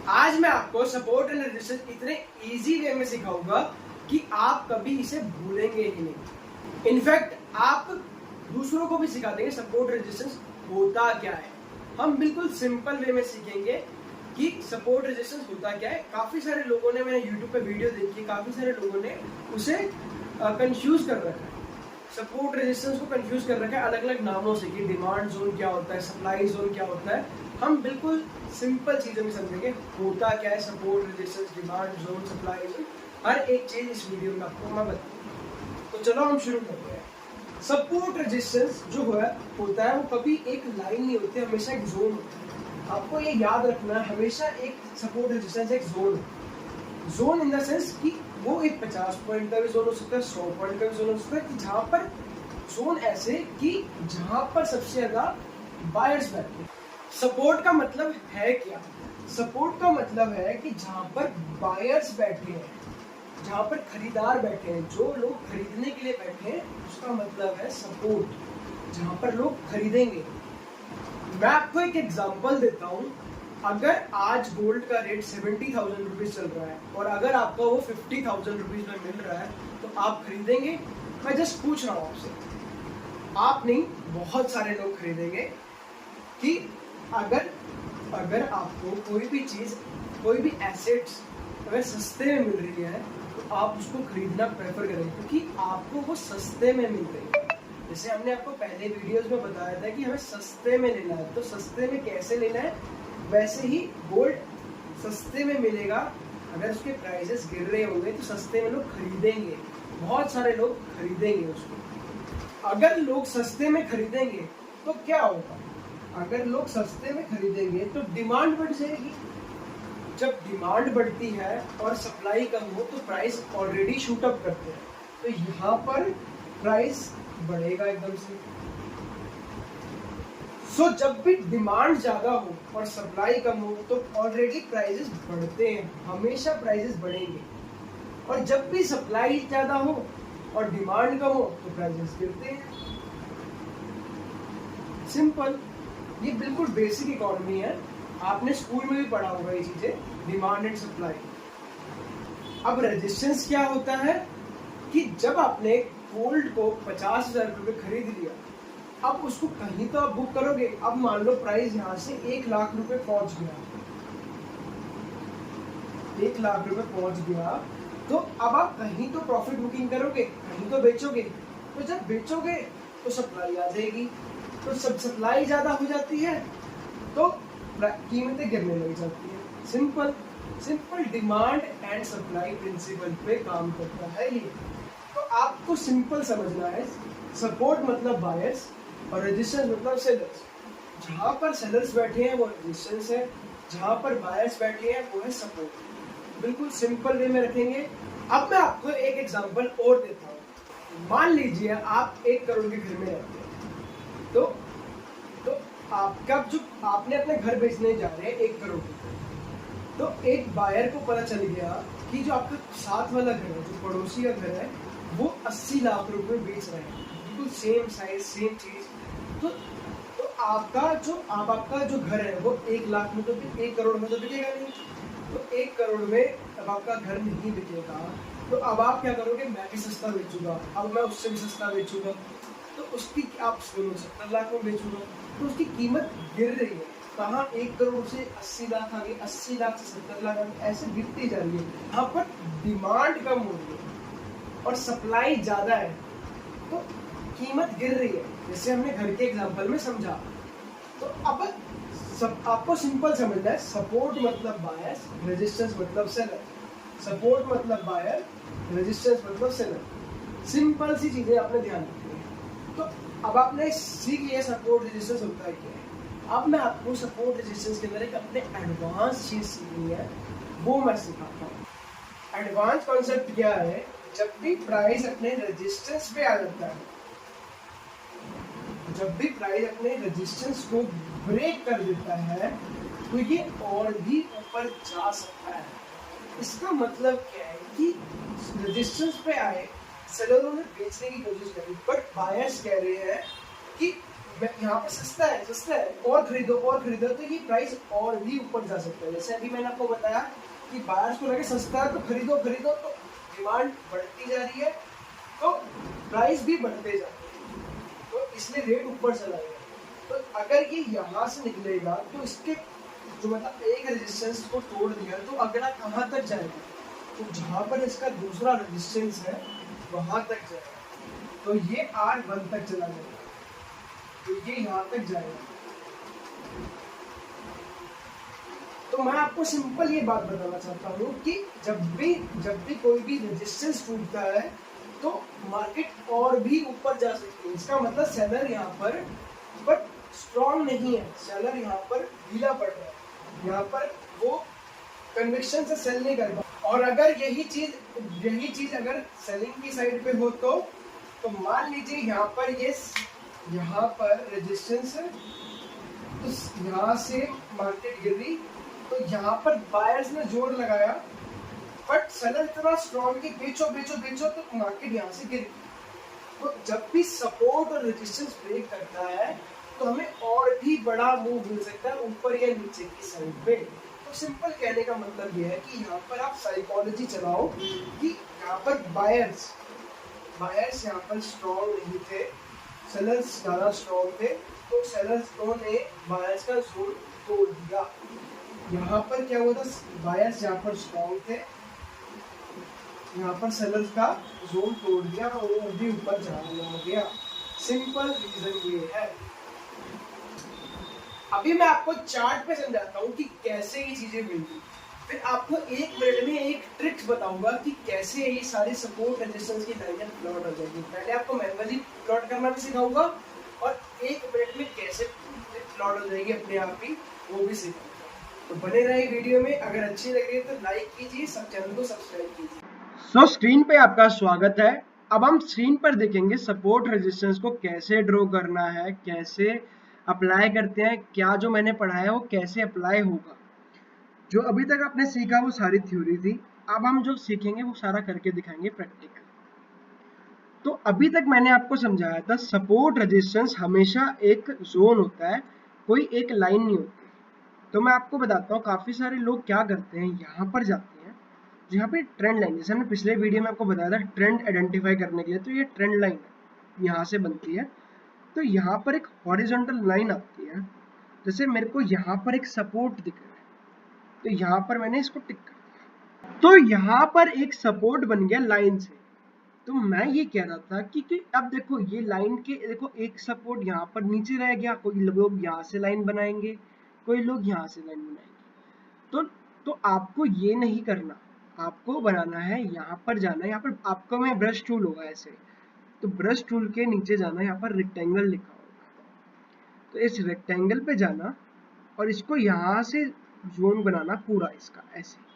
आज मैं आपको सपोर्ट एंड रेजिस्टेंस इतने इजी वे में सिखाऊंगा कि आप कभी इसे भूलेंगे ही नहीं। इनफैक्ट आप दूसरों को भी सिखा देंगे सपोर्ट रेजिस्टेंस होता क्या है। हम बिल्कुल सिंपल वे में सीखेंगे कि सपोर्ट रेजिस्टेंस होता क्या है। काफी सारे लोगों ने, मैंने यूट्यूब पे वीडियो देखी, काफी सारे लोगों ने उसे कंफ्यूज कर रखा है। सपोर्ट रेजिस्टेंस को कंफ्यूज कर रखा है अलग अलग नामों से कि डिमांड जोन क्या होता है, सप्लाई जोन क्या होता है। हम बिल्कुल सिंपल चीजों में समझेंगे होता क्या है support resistance, demand zone, supply zone, हर एक चीज इस वीडियो में आपको मैं बताऊंगा। तो चलो हम शुरू करते हैं। सपोर्ट रेजिस्टेंस जो होता है वो कभी एक लाइन नहीं होती, हमेशा एक जोन होता है। आपको ये याद रखना है, हमेशा एक सपोर्ट रेजिस्टेंस एक zone, zone in the sense कि वो एक 50 पॉइंट का भी जोन हो सकता है, 100 पॉइंट का भी जोन हो सकता है, कि जहां पर जोन ऐसे कि जहां पर सबसे ज्यादा बायर्स बैठे। सपोर्ट का मतलब है क्या? सपोर्ट का मतलब है कि जहां पर बायर्स बैठे हैं, जहां पर खरीदार बैठे हैं, जो लोग खरीदने के लिए बैठे हैं, उसका मतलब है सपोर्ट। जहां पर लोग खरीदेंगे। मैं आपको एक एग्जांपल देता हूं। अगर आज गोल्ड का रेट 70,000 रुपीज चल रहा है और अगर आपको वो 50,000 रुपीज में मिल रहा है तो आप खरीदेंगे? मैं जस्ट पूछ रहा हूं आपसे, आप नहीं, बहुत सारे लोग खरीदेंगे कि अगर आपको कोई भी चीज, कोई भी एसेट्स अगर सस्ते में मिल रही है तो आप उसको खरीदना प्रेफर करेंगे क्योंकि आपको वो सस्ते में मिल रही है। जैसे हमने आपको पहले वीडियोस में बताया था कि हमें सस्ते में लेना है, तो सस्ते में कैसे लेना है, वैसे ही गोल्ड सस्ते में मिलेगा। अगर उसके प्राइसेस गिर रहे होंगे तो सस्ते में लोग खरीदेंगे, बहुत सारे लोग खरीदेंगे उसको। अगर लोग सस्ते में खरीदेंगे तो क्या होगा? अगर लोग सस्ते में खरीदेंगे तो डिमांड बढ़ जाएगी। जब डिमांड बढ़ती है और सप्लाई कम हो तो प्राइस ऑलरेडी शूट अप करते हैं, तो यहाँ पर प्राइस बढ़ेगा एकदम से। सो जब भी डिमांड ज्यादा हो और सप्लाई कम हो तो ऑलरेडी प्राइसेस बढ़ते हैं, हमेशा प्राइसेस बढ़ेंगे। और जब भी सप्लाई ज्यादा हो और डिमांड कम हो तो प्राइसेस गिरते हैं। सिंपल, ये बिल्कुल बेसिक इकोनॉमी है, आपने स्कूल में भी पढ़ा होगा ये चीजें, डिमांड एंड सप्लाई। अब रेजिस्टेंस क्या होता है कि जब आपने गोल्ड को 50,000 रुपए खरीद लिया, अब उसको कहीं तो आप बुक करोगे। अब मान लो प्राइस यहाँ से 1 लाख रुपए पहुंच गया, 1 लाख रुपए पहुंच गया, तो अब आप कहीं तो प्रॉफिट बुकिंग करोगे, कहीं तो बेचोगे। तो जब बेचोगे तो सप्लाई आ जाएगी, तो सब सप्लाई ज्यादा हो जाती है तो कीमतें गिरने लग जाती है। Simple simple demand and supply principle पे काम करता है ये। तो आपको सिंपल समझना है, सपोर्ट मतलब बायर्स और रेजिस्टेंस मतलब सेलर्स। जहां पर सेलर्स बैठे हैं वो रेजिस्टेंस है, जहां पर बायर्स बैठे हैं वो है सपोर्ट। बिल्कुल सिंपल वे में रखेंगे। अब मैं आपको एक एग्जांपल और देता हूँ। मान लीजिए आप 1 करोड़ के घर में रहते हैं, तो आपका जो आपने अपने घर बेचने जा रहे हैं 1 करोड़, तो एक बायर को पता चल गया कि जो आपका साथ वाला घर है, जो पड़ोसी का घर है, वो 80 लाख रुपए बेच रहे हैं, बिल्कुल सेम साइज सेम चीज। तो आपका जो घर है वो 1 लाख में तो 1 करोड़ में तो बिकेगा नहीं। तो 1 करोड़ में अब आपका घर नहीं बिकेगा, तो अब आप क्या करोगे? मैं भी सस्ता बेचूंगा, अब मैं उससे भी सस्ता बेचूंगा, तो उसकी आप 70 लाख में बेचूंगा, तो उसकी कीमत गिर रही है। कहाँ 1 करोड़ से 80 लाख आ गई, 80 लाख से 70 लाख आ गई, ऐसे गिरती जा रही है। यहाँ पर डिमांड कम हो रही है और सप्लाई ज्यादा है तो कीमत गिर रही है, जैसे हमने घर के एग्जांपल में समझा। तो अब आपको सिंपल समझना है, सपोर्ट मतलब बायर्स, रेजिस्टेंस मतलब सेलर। सपोर्ट मतलब बायर, रेजिस्टेंस मतलब सेलर। सिंपल सी चीजें आपने ध्यान रखनी है। तो अब आपने सीख लिया सपोर्ट रेजिस्टेंस होता है क्या है। अब मैं आपको सपोर्ट रेजिस्टेंस के अंदर एक अपने एडवांस चीज सीखनी है, वो मैं सिखाता हूँ। एडवांस कॉन्सेप्ट क्या है? जब भी प्राइस अपने रेजिस्टेंस पे आ जाता है, जब भी प्राइस अपने रेजिस्टेंस को ब्रेक कर देता है तो ये और भी ऊपर जा सकता है। इसका मतलब क्या है कि रेजिस्टेंस पे आए, सेलरों ने बेचने की कोशिश करी, बट बायर्स कह रहे हैं कि यहाँ पर सस्ता है और खरीदो तो ये प्राइस और भी ऊपर जा सकता है। जैसे अभी मैंने आपको बताया कि बायर्स को लगे सस्ता है तो खरीदो तो डिमांड बढ़ती जा रही है तो प्राइस भी बढ़ते जा रहे हैं, तो इसलिए रेट ऊपर चला गया। तो अगर ये यहाँ से निकलेगा तो इसके जो मतलब एक रेजिस्टेंस को तोड़ दिया तो अगला कहाँ तक जाएगा, तो जहाँ पर इसका दूसरा रेजिस्टेंस है वहां तक जाएगा। तो ये R1 तक चला जाएगा, तो ये यहाँ तक जाएगा। तो मैं आपको सिंपल ये बात बताना चाहता हूँ कि जब भी कोई भी रेजिस्टेंस टूटता है तो मार्केट और भी ऊपर जा सकती है। इसका मतलब सेलर यहाँ पर बट स्ट्रॉन्ग नहीं है, सेलर यहाँ पर ढीला पड़ रहा है, यहाँ पर वो कन्विक्शन से सेल नहीं कर पा। और अगर यही चीज अगर सेलिंग की साइड पे हो तो मान लीजिए यहाँ पर रेजिस्टेंस है तो यहाँ से मार्केट गिर रही तो यहाँ पर बायर्स ने जोर लगाया बट सेलर इतना स्ट्रॉन्ग कि बेचो तो मार्केट यहाँ से गिर। तो जब भी सपोर्ट और रेजिस्टेंस ब्रेक करता है तो हमें और भी बड़ा मूव मिल सकता है ऊपर या नीचे की साइड पे। तो सिंपल कहने का मतलब ये है कि यहाँ पर आप साइकोलॉजी चलाओ कि यहाँ पर बायर्स यहाँ पर स्ट्रॉन्ग नहीं थे, सेलर्स ज्यादा स्ट्रॉन्ग थे, तो सेलर्स ने बायर्स का जोर तोड़ दिया। यहाँ पर क्या हुआ था, बायर्स यहाँ पर स्ट्रॉन्ग थे, यहाँ पर सेलर्स का जोर तोड़ दिया और वो भी ऊपर चला गया। सिंपल रीजन ये है। अभी मैं आपको चार्ट पे समझाता हूँ कि कैसे ये चीजें मिलती, फिर आपको 1 मिनट में एक ट्रिक्स बताऊंगा कि कैसे ये सारी सपोर्ट रेजिस्टेंस की लाइनें प्लॉट हो जाएगी। पहले आपको मैनुअली प्लॉट करना भी सिखाऊंगा और 1 मिनट में कैसे प्लॉट हो जाएगी अपने आप ही वो भी सिखाऊंगा। तो बने रहे वीडियो में। अगर अच्छी लग रही है तो लाइक कीजिए, सब चैनल को सब्सक्राइब कीजिए। स्क्रीन पे आपका स्वागत है। अब हम स्क्रीन पर देखेंगे सपोर्ट रेजिस्टेंस को कैसे ड्रॉ करना है, कैसे अप्लाई करते हैं, क्या जो मैंने पढ़ाया है वो कैसे अप्लाई होगा। जो अभी तक आपने सीखा वो सारी थ्योरी थी, अब हम जो सीखेंगे वो सारा करके दिखाएंगे प्रैक्टिकल। तो अभी तक मैंने आपको समझाया था सपोर्ट रेजिस्टेंस हमेशा एक जोन होता है, कोई एक लाइन नहीं होती। तो मैं आपको बताता हूँ काफी सारे लोग क्या करते हैं, यहाँ पर जाते हैं जहाँ पे ट्रेंड लाइन, जैसे हमने पिछले वीडियो में आपको बताया था ट्रेंड आइडेंटिफाई करने के लिए, तो ये ट्रेंड लाइन है, यहाँ से बनती है। तो यहाँ पर एक हॉरिजॉन्टल लाइन आती है, जैसे मेरे को यहाँ पर एक सपोर्ट दिख रहा है तो यहाँ पर मैंने इसको टिक कर दिया, तो यहाँ पर एक सपोर्ट बन गया लाइन से। तो मैं ये कह रहा था कि अब देखो ये लाइन के देखो एक सपोर्ट यहाँ पर नीचे रह गया, कोई लोग यहाँ से लाइन बनाएंगे, कोई लोग यहाँ से लाइन बनाएंगे। तो आपको ये नहीं करना, आपको बनाना है यहाँ पर जाना है, यहाँ पर आपको में ब्रश टूल होगा ऐसे, तो ब्रश टूल के नीचे जाना, यहाँ पर रेक्टेंगल लिखा होगा, तो इस रेक्टेंगल पे जाना और इसको यहाँ से जोन बनाना पूरा इसका ऐसे।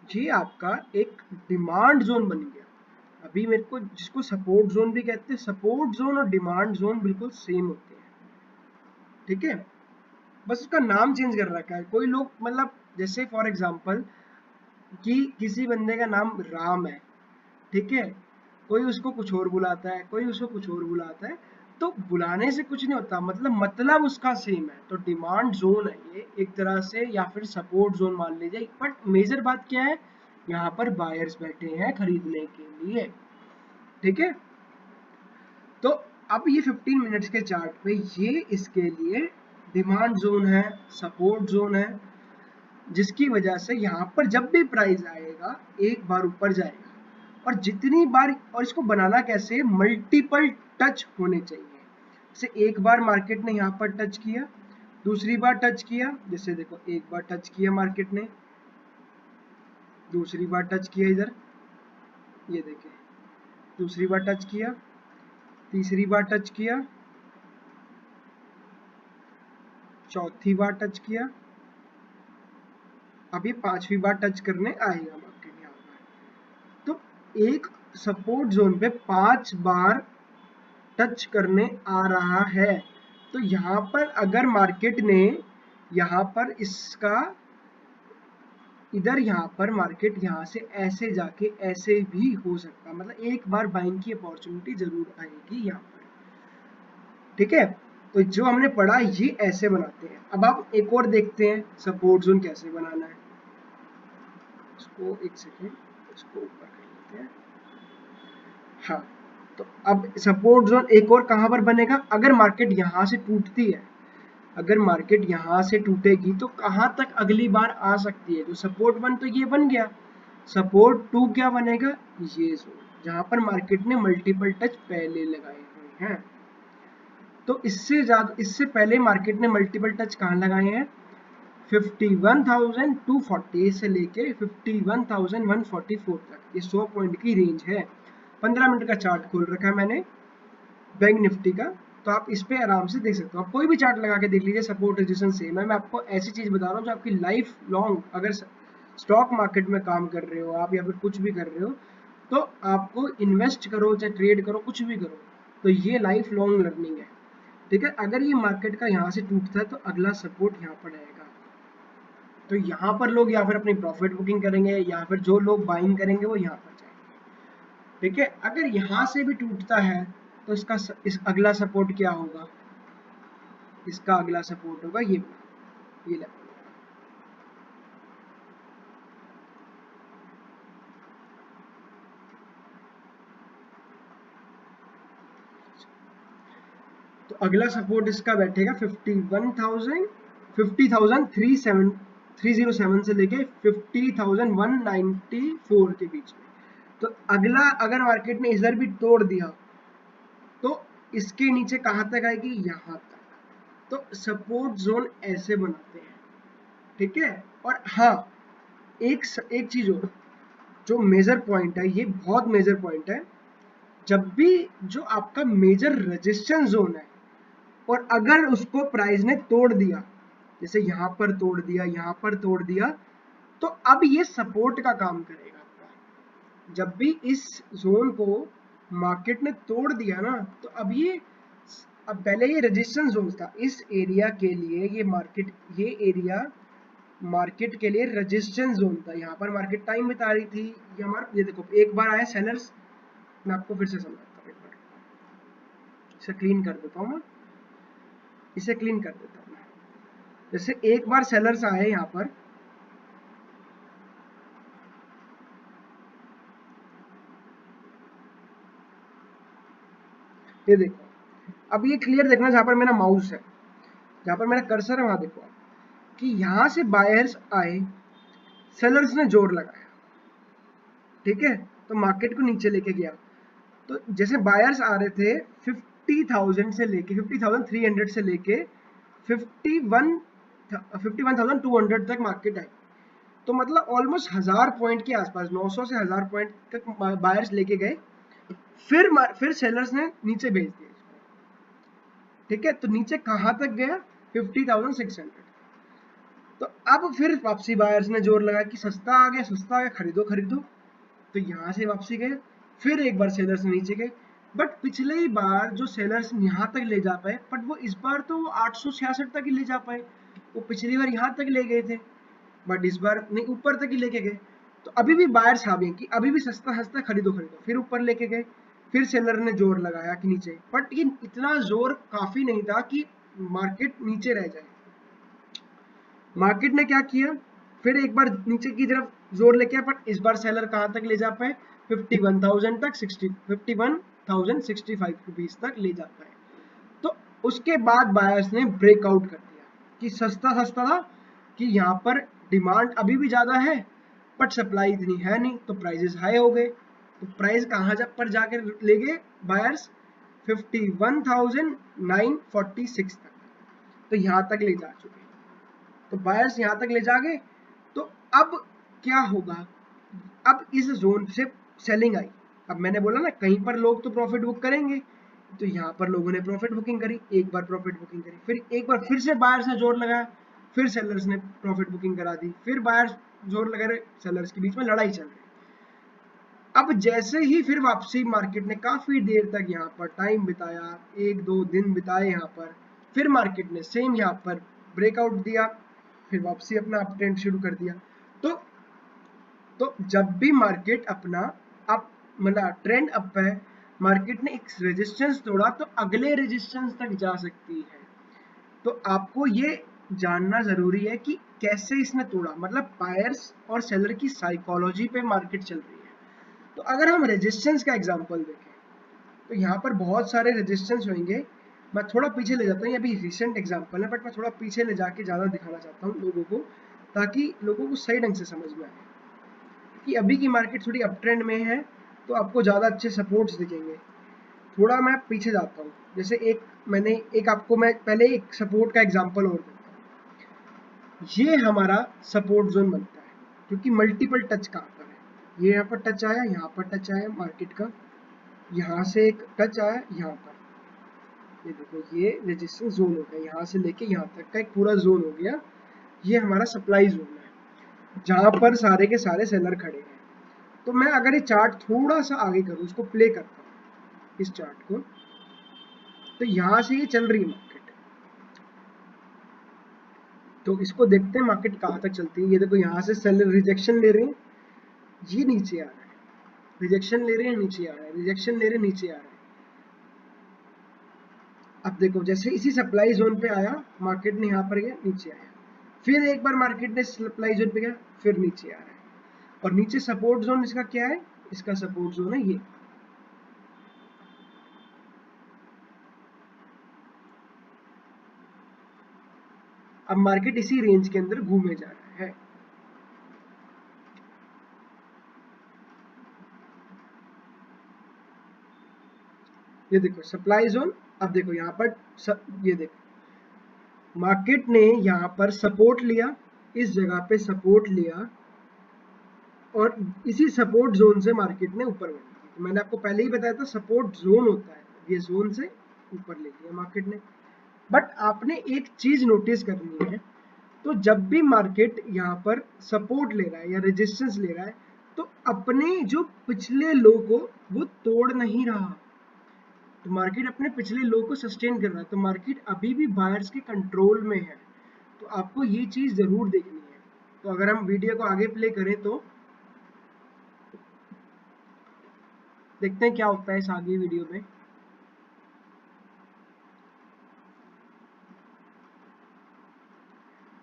ये आपका एक डिमांड जोन बन गया। अभी मेरे को जिसको सपोर्ट जोन भी कहते हैं, सपोर्ट जोन और डिमांड जोन बिल्कुल सेम होते हैं, ठीक है, बस उसका नाम चेंज कर रखा है। कोई लोग मतलब जैसे फॉर एग्जांपल कि किसी बंदे का नाम राम है, ठीक है, कोई उसको कुछ और बुलाता है, कोई उसको कुछ और बुलाता है, तो बुलाने से कुछ नहीं होता, मतलब उसका सेम है। तो डिमांड जोन है ये एक तरह से, या फिर सपोर्ट जोन मान लीजिए। बट मेजर बात क्या है, यहाँ पर बायर्स बैठे हैं खरीदने के लिए, ठीक है। तो अब ये 15 मिनट्स के चार्ट पे ये इसके लिए डिमांड जोन है, सपोर्ट जोन है, जिसकी वजह से यहाँ पर जब भी प्राइस आएगा एक बार ऊपर जाएगा, और जितनी बार, और इसको बनाना कैसे, मल्टीपल टच होने चाहिए। जैसे एक बार मार्केट ने यहाँ पर टच किया, दूसरी बार टच किया, जैसे देखो एक बार टच किया मार्केट ने, दूसरी बार टच किया इधर, ये देखें, दूसरी बार टच किया, तीसरी बार टच किया, चौथी बार टच किया, अब ये 5वीं बार टच करने आएगा मार्केट यहाँ पर। तो एक सपोर्ट जोन पे 5 बार टच करने आ रहा है, तो यहाँ पर अगर मार्केट ने यहाँ पर इसका इधर, यहाँ पर मार्केट यहाँ से ऐसे जाके ऐसे भी हो सकता, मतलब एक बार बाइंग की अपॉर्चुनिटी जरूर आएगी यहाँ पर। ठीक है, तो जो हमने पढ़ा ये ऐसे बनाते हैं। अब आप एक और देखते हैं सपोर्ट जोन कैसे बनाना है। इसको एक सेकेंड, इसको ऊपर कर लेते हैं। हाँ, तो अब सपोर्ट जोन एक और कहाँ पर बनेगा, अगर मार्केट यहाँ से टूटती है, अगर मार्केट यहाँ से टूटेगी तो कहाँ तक अगली बार आ सकती है। जो सपोर्ट वन तो ये बन गया, सपोर्ट टू क्या बनेगा, ये जोन जहाँ पर मार्केट ने मल्टीपल टच पहले लगाए हुए हैं। तो इससे ज्यादा, इससे पहले मार्केट ने मल्टीपल टच कहाँ लगाए हैं, 51,240 से लेके 51,144 तक, ये 100 पॉइंट की रेंज है। 15 मिनट का चार्ट खोल रखा है मैंने बैंक निफ्टी का, तो आप इस पे आराम से देख सकते हो। आप कोई भी चार्ट लगा के देख लीजिए, सपोर्ट रेजिस्टेंस सेम है। मैं आपको ऐसी चीज बता रहा हूँ जो आपकी लाइफ लॉन्ग, अगर स्टॉक मार्केट में काम कर रहे हो आप या फिर कुछ भी कर रहे हो, तो आपको इन्वेस्ट करो चाहे ट्रेड करो कुछ भी करो, तो ये लाइफ लॉन्ग लर्निंग है। ठीक है, अगर ये मार्केट का यहाँ से टूटता है तो अगला सपोर्ट यहाँ पर आएगा, तो यहाँ पर लोग या फिर अपनी प्रॉफिट बुकिंग करेंगे या फिर जो लोग बाइंग करेंगे वो यहाँ पर जाएंगे। ठीक है, अगर यहाँ से भी टूटता है तो इसका इस अगला सपोर्ट क्या होगा, इसका अगला सपोर्ट होगा ये लेवल। तो अगला सपोर्ट इसका बैठेगा 50,307 से लेके 50,194 के बीच में। तो अगला अगर मार्केट ने इधर भी तोड़ दिया तो इसके नीचे कहां तक आएगी, यहां तक। तो सपोर्ट जोन ऐसे बनाते हैं। ठीक है, और हाँ, एक चीज और, जो मेजर पॉइंट है, ये बहुत मेजर पॉइंट है, जब भी जो आपका मेजर रेजिस्टेंस जोन है और अगर उसको प्राइस ने तोड़ दिया, जैसे यहां पर तोड़ दिया, यहां पर तोड़ दिया, तो अब ये सपोर्ट का काम करेगा आपका। जब भी इस जोन को मार्केट ने तोड़ दिया ना, तो अब पहले ये रेजिस्टेंस जोन था, इस एरिया के लिए ये मार्केट, ये एरिया मार्केट के लिए रेजिस्टेंस जोन था। यहाँ पर मार्केट टाइम बिता रही थी, ये हमारा, ये देखो एक बार आए सेलर्स, मैं आपको फिर से समझाता हूँ, एक बार इसे क्लीन कर देता हूँ मैं, इसे क्लीन कर देता हूँ मैं। जैसे एक बार सेलर्स आए यहाँ पर, ये देखो, अब ये क्लियर देखना, जहां पर मेरा माउस है, जहां पर मेरा कर्सर है, वहां देखो आप कि यहां से बायर्स आए, सेलर्स ने जोर लगाया। ठीक है, तो मार्केट को नीचे लेके गया। तो जैसे बायर्स आ रहे थे 50,000 से लेके 50,300 से लेके 51,200 तक मार्केट आई। तो मतलब ऑलमोस्ट 1000 पॉइंट के आसपास, 900 से 1000 पॉइंट तक बायर्स लेके गए। फिर सेलर्स ने नीचे भेज दिया इसको। ठीक है, तो नीचे कहां तक गया, 50,600। तो अब फिर वापसी बायर्स ने जोर लगा कि सस्ता आ गया, सस्ता आ गया, खरीदो खरीदो। तो यहाँ से वापसी गए, फिर एक बार सेलर्स नीचे गए, बट पिछले ही बार जो सेलर्स यहाँ तक ले जा पाए, बट वो इस बार तो 866 तक ही ले जा पाए। वो पिछली बार यहाँ तक ले गए थे, बट इस बार नहीं, ऊपर तक ही लेके गए। तो अभी भी बायर्स हावी हैं कि अभी भी सस्ता सस्ता खरीदो खरीदो, फिर ऊपर लेके गए, फिर सेलर ने जोर लगाया कि नीचे, बट ये इतना जोर काफी नहीं था कि मार्केट नीचे रह जाए। मार्केट ने क्या किया, फिर एक बार नीचे की तरफ जोर लेके आया, बट इस बार सेलर कहां तक ले जा पाए, 51,000 तक, 51,065 रुपीज तक ले जा पाए। तो उसके बाद बायर्स ने ब्रेकआउट कर दिया कि सस्ता सस्ता था, कि यहाँ पर डिमांड अभी भी ज्यादा है बट सप्लाई इतनी है नहीं, तो प्राइसेस हाई हो गए। तो प्राइस कहाँ पर जाकर ले गए बायर्स, 51,946 तक, तो यहाँ तक ले जा चुके। तो बायर्स यहाँ तक ले जा गए। तो अब क्या होगा, अब इस जोन से सेलिंग आई। अब मैंने बोला ना, कहीं पर लोग तो प्रॉफिट बुक करेंगे, तो यहाँ पर लोगों ने प्रॉफिट बुकिंग करी, एक बार प्रॉफिट बुकिंग करी, फिर एक बार फिर से बायर्स ने जोर लगाया, फिर सेलर्स ने प्रॉफिट बुकिंग करा दी, फिर बायर्स जोर लगा रहे, सेलर्स के बीच में लड़ाई चल रही। अब जैसे ही फिर वापसी, मार्केट ने काफी देर तक यहाँ पर टाइम बिताया, 1-2 दिन बिताए यहाँ पर, फिर मार्केट ने सेम यहाँ पर ब्रेकआउट दिया, फिर वापसी अपना अप ट्रेंड शुरू कर दिया। तो जब भी मार्केट अपना अप, मतलब ट्रेंड अप है, मार्केट ने एक रेजिस्टेंस तोड़ा तो अगले रेजिस्टेंस तक जा सकती है। तो आपको ये जानना जरूरी है कि कैसे इसने तोड़ा, मतलब बायर्स और सेलर की साइकोलॉजी पे मार्केट चल रही है। तो अगर हम रेजिस्टेंस का एग्जांपल देखें तो यहाँ पर बहुत सारे रेजिस्टेंस होंगे। मैं थोड़ा पीछे ले जाता हूँ, अभी रिसेंट एग्जांपल है बट मैं थोड़ा पीछे ले जाके ज़्यादा दिखाना चाहता हूँ लोगों को, ताकि लोगों को सही ढंग से समझ में आए कि अभी की मार्केट थोड़ी अप ट्रेंड में है तो आपको ज़्यादा अच्छे सपोर्ट्स दिखेंगे। थोड़ा मैं पीछे जाता हूँ, जैसे आपको मैं पहले एक सपोर्ट का एग्जांपल और देता हूँ। ये हमारा सपोर्ट जोन बनता है क्योंकि मल्टीपल टच कहाँ पर है, ये यहाँ पर टच आया, यहाँ पर टच आया मार्केट का, यहाँ से एक टच आया यहाँ पर, ये देखो ये रेजिस्टेंस जोन हो गया, यहाँ से लेके यहाँ तक का एक पूरा जोन हो गया। ये हमारा सप्लाई जोन है जहाँ पर सारे के सारे सेलर खड़े हैं। तो मैं अगर ये चार्ट थोड़ा सा आगे करूँ, इसको प्ले करता हूँ इस चार्ट को, तो यहाँ से ये चल रही है मार्केट। तो इसको देखते हैं मार्केट कहाँ तक चलती है। ये देखो यहाँ से सेलर रिजेक्शन ले रहे हैं, ये नीचे आ रहा है, रिजेक्शन ले रहे हैं नीचे आ रहा है, रिजेक्शन ले रहे हैं नीचे आ रहा है। अब देखो जैसे इसी सप्लाई जोन पे आया मार्केट ने, यहाँ पर गया नीचे आया, फिर एक बार मार्केट ने सप्लाई जोन पे गया फिर नीचे आ रहा है। और नीचे सपोर्ट जोन इसका क्या है, इसका सपोर्ट जोन है ये। अब मार्केट इसी रेंज के अंदर घूमे जा रहा है। ये देखो सप्लाई जोन। अब देखो यहाँ पर ये देखो मार्केट ने यहाँ पर सपोर्ट लिया, इस जगह पे सपोर्ट लिया और इसी सपोर्ट जोन से मार्केट ने ऊपर बढ़ी। तो मैंने आपको पहले ही बताया था सपोर्ट जोन होता है, ये जोन से ऊपर ले लिया मार्केट ने। बट आपने एक चीज नोटिस करनी है, तो जब भी मार्केट यहाँ पर सपोर्ट ले रहा है या रेजिस्टेंस ले रहा है तो अपने जो पिछले लो को वो तोड़ नहीं रहा। तो मार्केट अपने पिछले लो को सस्टेन कर रहा है, तो मार्केट अभी भी बायर्स के कंट्रोल में है। तो आपको ये चीज जरूर देखनी है। तो अगर हम वीडियो को आगे प्ले करें तो देखते हैं क्या होता है इस आगे वीडियो में।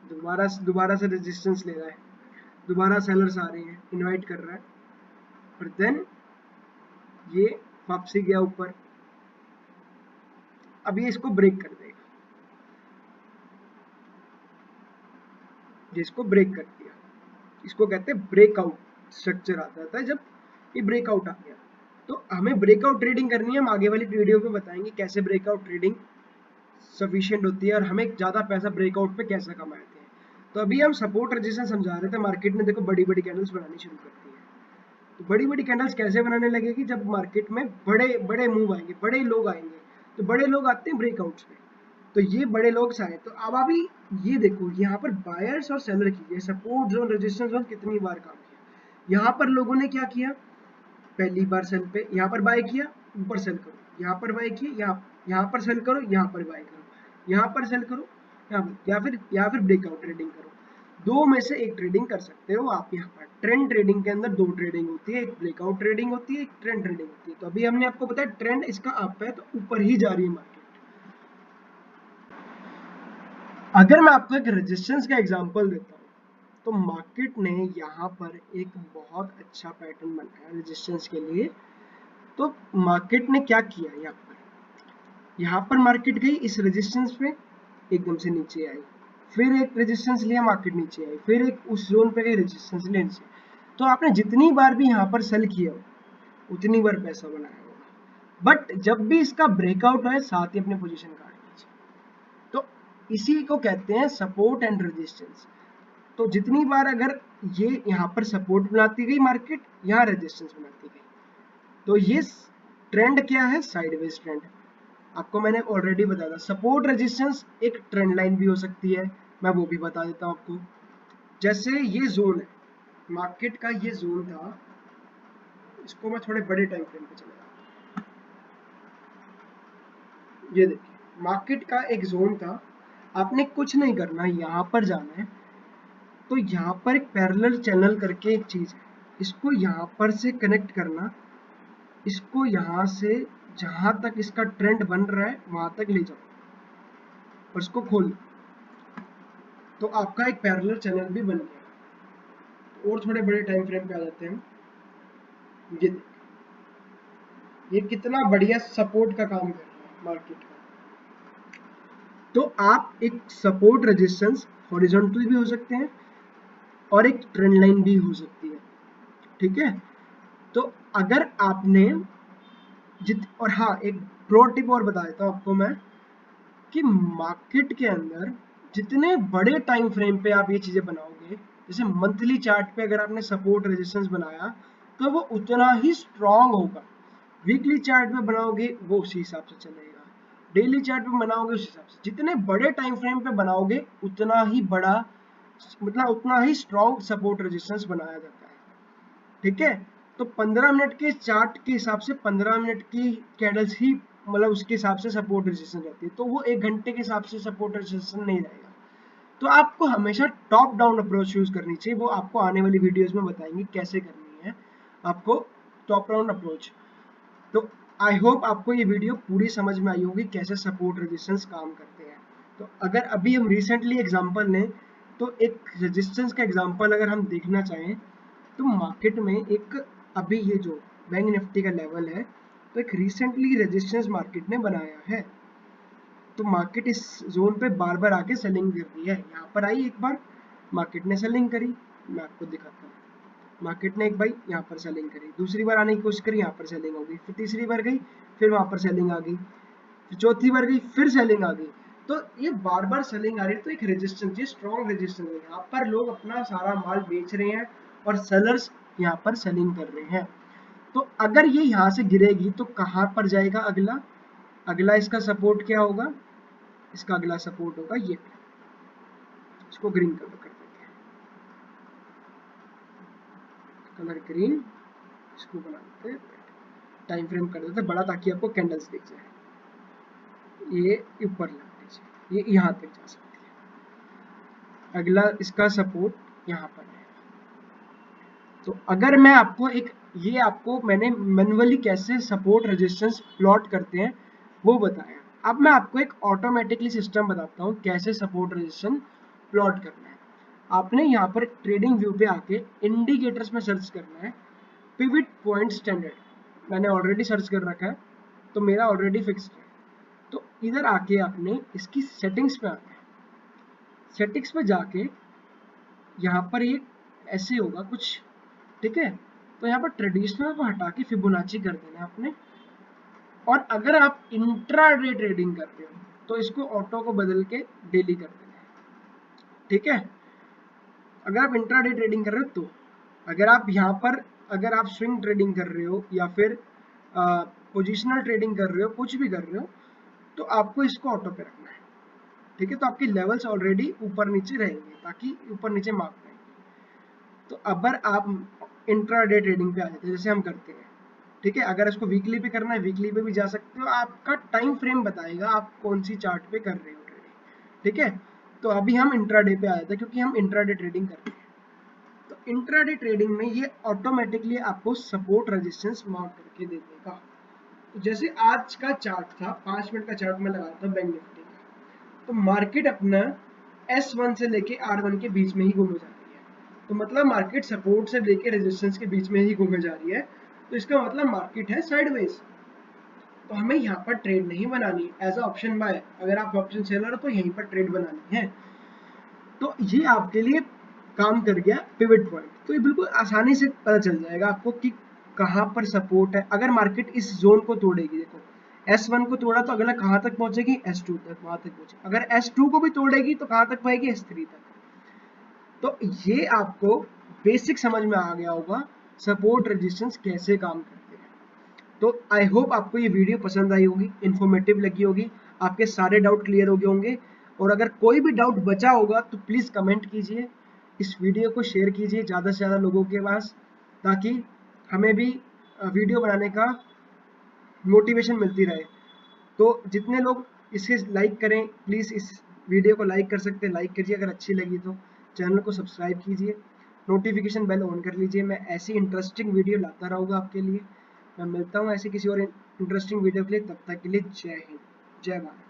दोबारा से रेजिस्टेंस ले रहा है, दोबारा सेलर्स आ रहे हैं, इनवाइट कर रहा है, और देन ये वापसी गया ऊपर। अब ये इसको ब्रेक कर देगा, जिसको ब्रेक कर दिया इसको कहते हैं ब्रेकआउट स्ट्रक्चर आ जाता है। जब ये ब्रेकआउट आ गया तो हमें ब्रेकआउट ट्रेडिंग करनी है। हम आगे वाली वीडियो पे बताएंगे कैसे ब्रेकआउट ट्रेडिंग सफिशिएंट होती है और हमें ज्यादा पैसा ब्रेकआउट पे कैसे कमाते हैं। तो अभी हम सपोर्ट रेजिस्टेंस समझा रहे थे। मार्केट ने देखो बड़ी बड़ी कैंडल्स बनानी शुरू कर दी है। तो बड़ी बड़ी कैंडल्स कैसे बनाने लगेगी, जब मार्केट में बड़े बड़े मूव आएंगे, बड़े लोग आएंगे। तो बड़े लोग आते हैं ब्रेकआउट्स में, तो ये बड़े लोग आए। तो अब अभी ये देखो यहाँ पर बायर्स और सेलर की ये सपोर्ट जोन रेजिस्टेंस जोन कितनी बार काम किया। यहाँ पर लोगों ने क्या किया, पहली बार सेल पे यहाँ पर बाय किया, ऊपर सेल करो, यहाँ पर बाय किया, यहाँ पर सेल करो, यहाँ पर बाय करो, यहाँ पर सेल करो, या फिर ब्रेकआउट ट्रेडिंग करो। दो में से एक ट्रेडिंग कर सकते हो आप। यहाँ पर ट्रेंड ट्रेडिंग के अंदर दो ट्रेडिंग होती है, एक ब्रेकआउट ट्रेडिंग होती है, एक ट्रेंड ट्रेडिंग होती है। तो अभी हमने आपको बताया ट्रेंड इसका अप है तो ऊपर ही जा रही है मार्केट। अगर मैं आपको एक रेजिस्टेंस का एग्जांपल देता हूँ तो मार्केट ने यहाँ पर एक बहुत अच्छा पैटर्न बनाया रेजिस्टेंस के लिए। तो मार्केट ने क्या किया, यहाँ पर मार्केट गई इस रेजिस्टेंस पे, एकदम से नीचे आई, फिर एक रेजिस्टेंस लिया, मार्केट नीचे आई, फिर एक उस जोन पे गई, रेजिस्टेंस लेने से। तो आपने जितनी बार भी यहाँ पर सेल किया उतनी बार पैसा बनाया होगा। बट जब भी इसका ब्रेकआउट है साथ ही अपने पोजीशन काट लीजिए। तो इसी को कहते हैं सपोर्ट एंड रेजिस्टेंस। तो जितनी बार अगर ये यहाँ पर सपोर्ट बनाती गई मार्केट, यहाँ रेजिस्टेंस बनाती गई, तो ये ट्रेंड क्या है, साइडवेज ट्रेंड। आपको मैंने ऑलरेडी बताया था सपोर्ट रेजिस्टेंस एक ट्रेंड लाइन भी हो सकती है, मैं वो भी बता देता हूँ आपको। जैसे ये जोन है मार्केट का, ये जोन था, इसको मैं थोड़े बड़े टाइम फ्रेम पे चला जाता हूँ। ये देखिए मार्केट का एक जोन था, आपने कुछ नहीं करना, यहाँ पर जाना है। तो यहाँ पर एक पैरेलल चैनल करके एक चीज है, इसको यहाँ पर से कनेक्ट करना इसको यहाँ से जहां तक इसका ट्रेंड बन रहा है वहां तक ले जाओ और इसको खोल लो, तो आपका एक पैरेलल चैनल भी बन गया। और थोड़े बड़े टाइम फ्रेम पे आ जाते हैं। ये देख, ये कितना बढ़िया सपोर्ट का काम कर रहा है मार्केट का। तो आप एक सपोर्ट रेजिस्टेंस हॉरिजॉन्टल भी हो सकते हैं और एक ट्रेंड लाइन भी हो सकती है, ठीक है। तो अगर आपने और हाँ, एक प्रो टिप और बता देता हूँ आपको मैं कि मार्केट के अंदर जितने बड़े टाइम फ्रेम पे आप ये चीजें बनाओगे, जैसे मंथली चार्ट पे अगर आपने सपोर्ट रेजिस्टेंस बनाया तो वो उतना ही स्ट्रांग होगा। वीकली चार्ट पे बनाओगे वो उसी हिसाब से चलेगा, डेली चार्ट पे बनाओगे उस हिसाब से। जितने बड़े टाइम फ्रेम पे बनाओगे उतना ही बड़ा, मतलब उतना ही स्ट्रांग सपोर्ट रेजिस्टेंस बनाया जाता है, ठीक है। तो 15 मिनट के चार्ट के हिसाब से 15 मिनट की कैंडल्स ही, मतलब उसके हिसाब से सपोर्ट रेजिस्टेंस रहती है। तो वो 1 घंटे के हिसाब से सपोर्ट रेजिस्टेंस नहीं रहेगा। तो आपको हमेशा टॉप डाउन अप्रोच यूज करनी चाहिए। वो आपको आने वाली वीडियोस में बताएंगे कैसे करनी है आपको टॉप डाउन अप्रोच। तो आई होप आपको ये वीडियो पूरी समझ में आई होगी कैसे सपोर्ट रेजिस्टेंस काम करते हैं। तो अगर अभी हम रिसेंटली एग्जांपल लें तो एक रेजिस्टेंस का एग्जांपल अगर हम देखना चाहें तो मार्केट में एक अभी ये जो बैंक निफ्टी का लेवल है, तो एक रिसेंटली रेजिस्टेंस मार्केट ने बनाया है। तो मार्केट इस जोन पे बार बार आके सेलिंग कर रही है। यहाँ पर आई एक बार, मार्केट ने सेलिंग करी, मैं आपको दिखाता हूँ। मार्केट ने एक बार यहाँ पर सेलिंग करी, दूसरी बार आने की कोशिश करी, यहाँ पर सेलिंग हो गई, फिर तीसरी बार गई, फिर वहां पर सेलिंग आ गई, फिर चौथी बार गई, फिर सेलिंग आ गई। तो ये बार बार सेलिंग आ रही है, तो एक रेजिस्टेंस, ये स्ट्रॉन्ग रेजिस्टेंस है। यहाँ पर लोग अपना सारा माल बेच रहे हैं और सेलर्स यहाँ पर सेलिंग कर रहे हैं। तो अगर ये यहाँ से गिरेगी तो कहाँ पर जाएगा अगला, अगला इसका सपोर्ट क्या होगा, इसका अगला सपोर्ट होगा ये, इसको ग्रीन कलर कर देते हैं, कलर ग्रीन, इसको बना देते हैं, टाइम फ्रेम कर देते हैं बड़ा ताकि आपको कैंडल्स दिख जाए। ये ऊपर लग दीजिए, ये यहाँ तक जा सकती है। अगला इसका सपोर्ट यहाँ पर है। तो अगर मैं आपको एक, ये आपको मैंने मैन्युअली कैसे सपोर्ट रेजिस्टेंस प्लॉट करते हैं वो बताया। अब मैं आपको एक ऑटोमेटिकली सिस्टम बताता हूँ कैसे सपोर्ट रेजिस्टेंस प्लॉट करना है। आपने यहाँ पर ट्रेडिंग व्यू पे आके इंडिकेटर्स में सर्च करना है पिवट पॉइंट स्टैंडर्ड। मैंने ऑलरेडी सर्च कर रखा है तो मेरा ऑलरेडी फिक्स्ड है। तो इधर आके आपने इसकी सेटिंग्स पे आना है। सेटिंग्स पे जाके यहाँ पर ये ऐसे होगा कुछ, ठीक है। तो यहाँ पर ट्रेडिशनल को हटा के फिबोनाची कर देना आपने। और अगर आप इंट्राडे ट्रेडिंग कर रहे हो तो इसको ऑटो को बदल के डेली कर देना है, ठीक है। अगर आप इंट्राडे ट्रेडिंग कर रहे हो तो, अगर आप यहाँ पर, अगर आप स्विंग ट्रेडिंग कर रहे हो या फिर पोजिशनल ट्रेडिंग कर रहे हो, कुछ भी कर रहे हो, तो आपको इसको ऑटो पे रखना है, ठीक है। तो आपके लेवल्स ऑलरेडी ऊपर नीचे रहेंगे ताकि ऊपर नीचे मार्क रहेंगे। तो अगर आप इंट्राडे ट्रेडिंग पे आ जाते हैं जैसे हम करते हैं, ठीक है। अगर इसको वीकली पे करना है वीकली पे भी जा सकते हो, आपका टाइम फ्रेम बताएगा आप कौन सी चार्ट पे कर रहे हो ट्रेडिंग, ठीक है। तो अभी हम इंट्राडे पे आ जाते हैं क्योंकि हम इंट्राडे ट्रेडिंग कर रहे हैं। तो इंट्राडे ट्रेडिंग में ये ऑटोमेटिकली आपको सपोर्ट रेजिस्टेंस मार्क करके दे देगा। तो जैसे आज का चार्ट था, 5 मिनट का चार्ट में लगाया था बैंक निफ्टी का, तो मार्केट अपना S1 से लेके R1 के बीच में ही घूमे जा रही है। तो मतलब मार्केट सपोर्ट से लेके रेजिस्टेंस के बीच में ही घूमे जा रही है। तो इसका मतलब मार्केट है साइडवेज। तो हमें यहाँ पर ट्रेड नहीं बनानी एज अ ऑप्शन बाय। अगर आप ऑप्शन सेलर हो तो यहीं पर ट्रेड बनानी है। तो ये आपके लिए काम कर गया पिवट पॉइंट। तो ये बिल्कुल आसानी से पता चल जाएगा आपको कि कहाँ पर सपोर्ट है। अगर मार्केट इस जोन को तोड़ेगी, देखो S1 को तोड़ा तो अगला कहाँ तक पहुंचेगी, S2 तक, वहां तक पहुंचेगी। अगर S2 को भी तोड़ेगी तो कहाँ तक पाएगी, S3 तक। तो ये आपको बेसिक समझ में आ गया होगा सपोर्ट रेजिस्टेंस कैसे काम करते हैं। तो आई होप आपको ये वीडियो पसंद आई होगी, इन्फॉर्मेटिव लगी होगी, आपके सारे डाउट क्लियर हो गए होंगे। और अगर कोई भी डाउट बचा होगा तो प्लीज़ कमेंट कीजिए, इस वीडियो को शेयर कीजिए ज़्यादा से ज़्यादा लोगों के पास, ताकि हमें भी वीडियो बनाने का मोटिवेशन मिलती रहे। तो जितने लोग इसे लाइक करें, प्लीज़ इस वीडियो को लाइक कर सकते हैं, लाइक कीजिए। अगर अच्छी लगी तो चैनल को सब्सक्राइब कीजिए, नोटिफिकेशन बेल ऑन कर लीजिए। मैं ऐसी इंटरेस्टिंग वीडियो लाता रहूँगा आपके लिए। मैं मिलता हूँ ऐसे किसी और इंटरेस्टिंग वीडियो के लिए, तब तक के लिए जय हिंद, जय भारत।